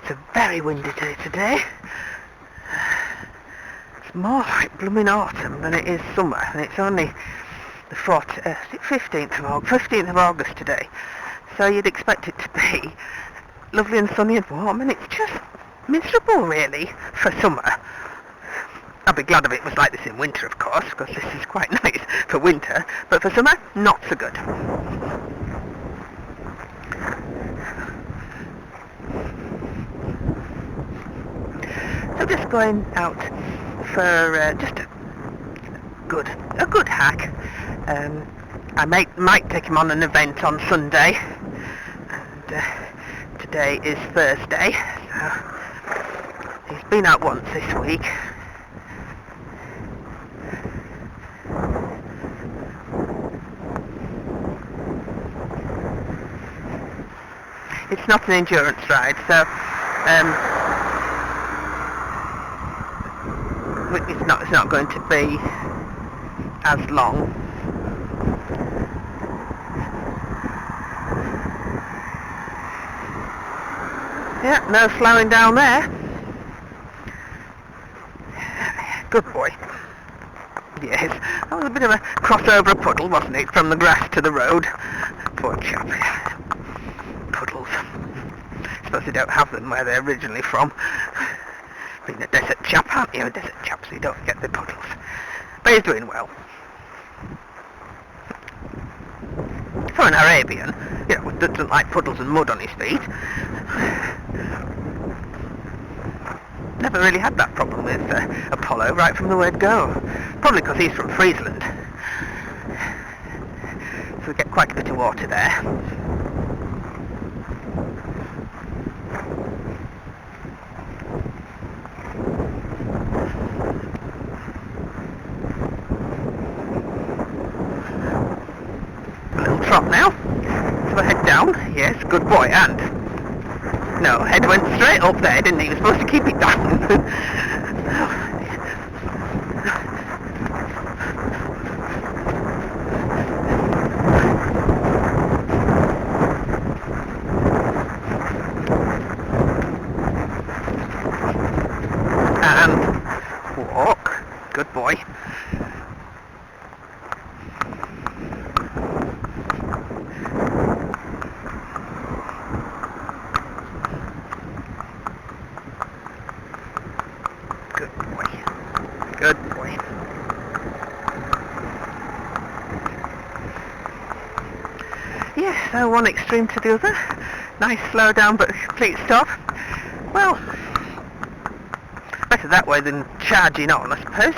It's a very windy day today. It's more like blooming autumn than it is summer, and it's only the 15th of August today. So you'd expect it to be lovely and sunny and warm, and it's just miserable really for summer. I'd be glad if it was like this in winter, of course, because this is quite nice for winter, but for summer, not so good. So just going out for just a good hack. I might take him on an event on Sunday, and today is Thursday, so he's been out once this week. It's not an endurance ride, so it's not going to be as long. Yeah, no slowing down there. Good boy. Yes, that was a bit of a cross over a puddle, wasn't it, from the grass to the road. Poor chap. Puddles. I suppose they don't have them where they're originally from. Being a desert chap, aren't you? A desert chap, so you don't get the puddles. But he's doing well. For an Arabian, who doesn't like puddles and mud on his feet. Never really had that problem with Apollo right from the word go. Probably because he's from Friesland. So we get quite a bit of water there. A little trot now. So I head down. Yes, good boy. And no, head went straight up there, didn't he? He was supposed to keep it down. And walk. Good boy. Good boy. Yes, so one extreme to the other. Nice slow down but complete stop. Well, better that way than charging on, I suppose.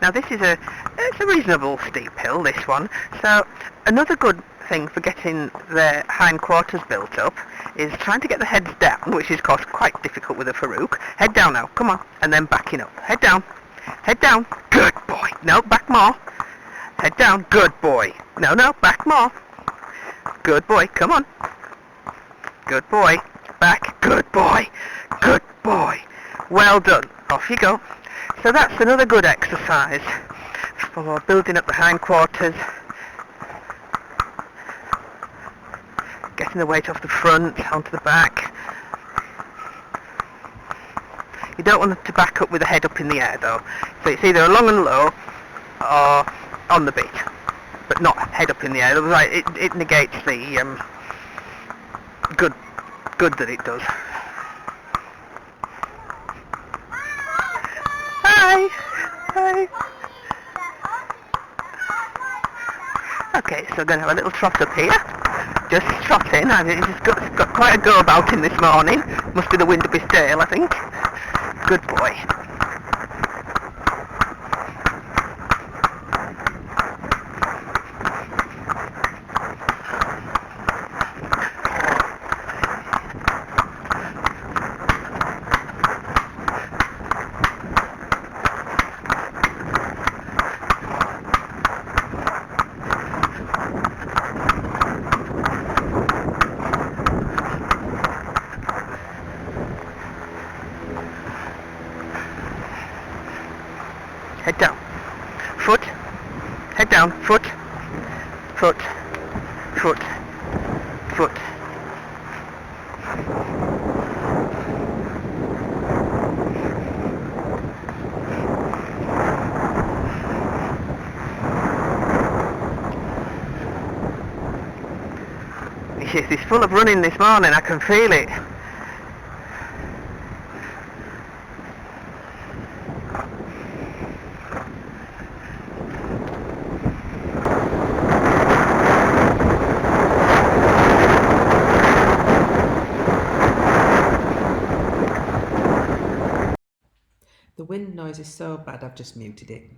Now this is it's a reasonable steep hill, this one. So another good thing for getting the hindquarters built up is trying to get the heads down, which is of course quite difficult with a Farouk. Head down now, come on, and then backing up. Head down, good boy. No, back more. Head down, good boy. No, back more. Good boy, come on. Good boy, back, good boy. Well done, off you go. So that's another good exercise for building up the hindquarters. Getting the weight off the front onto the back. You don't want to back up with the head up in the air though. So it's either long and low or on the beat, but not head up in the air. Otherwise it negates the good that it does. Hi. Okay, so we're going to have a little trot up here. Just trotting. He's got quite a go about him this morning. Must be the wind up his tail, I think. Good boy. head down, foot, head down, foot, foot, foot, foot. Yes, he's full of running this morning, I can feel it. The wind noise is so bad I've just muted it.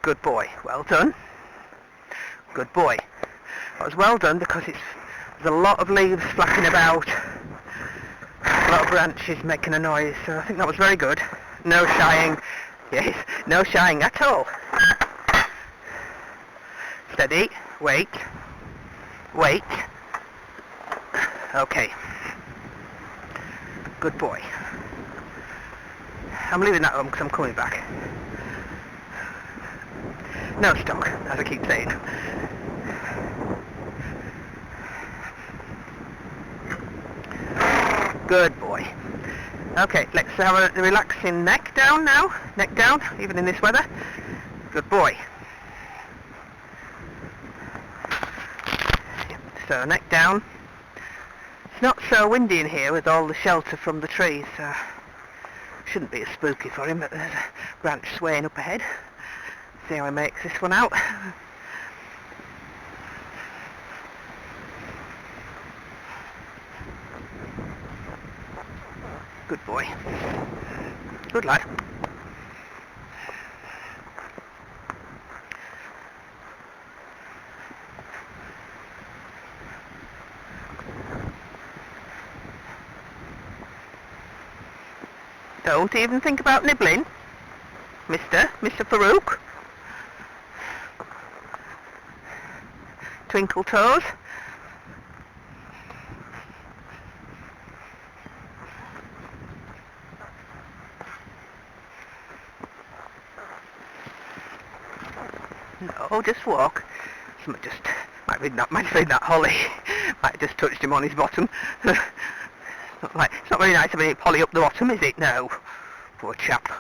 Good boy, well done. Good boy. That was well done because there's a lot of leaves flapping about, a lot of branches making a noise, so I think that was very good. No shying, yes, no shying at all. Steady, wait, wait. Okay. Good boy. I'm leaving that home because I'm coming back. No stock, as I keep saying. Good boy. Okay, let's have a relaxing neck down now. Neck down, even in this weather. Good boy. Yep, so neck down. It's not so windy in here with all the shelter from the trees, so shouldn't be as spooky for him, but there's a branch swaying up ahead. See how he makes this one out. Good boy. Good lad. Don't even think about nibbling, Mr. Farouk. Twinkle toes. No, just walk. Someone just might have been that holly. Might have just touched him on his bottom. It's not very nice having it polly up the bottom, is it? No. Poor chap.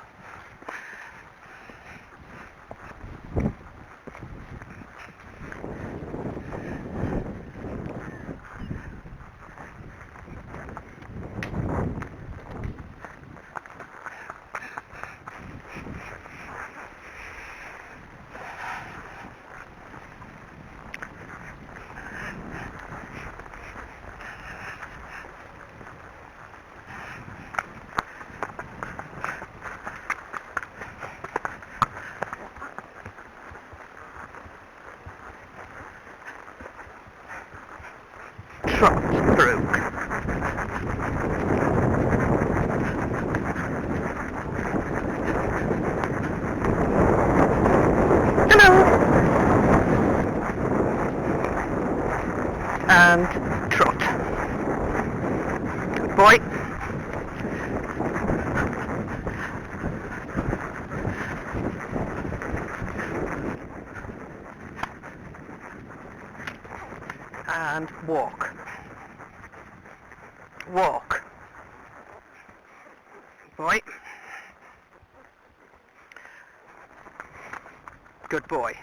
Trot through. and walk. Walk. Boy. Good boy.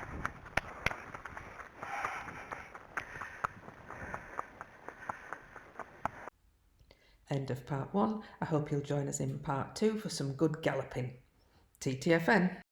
End of part 1. I hope you'll join us in part 2 for some good galloping. TTFN.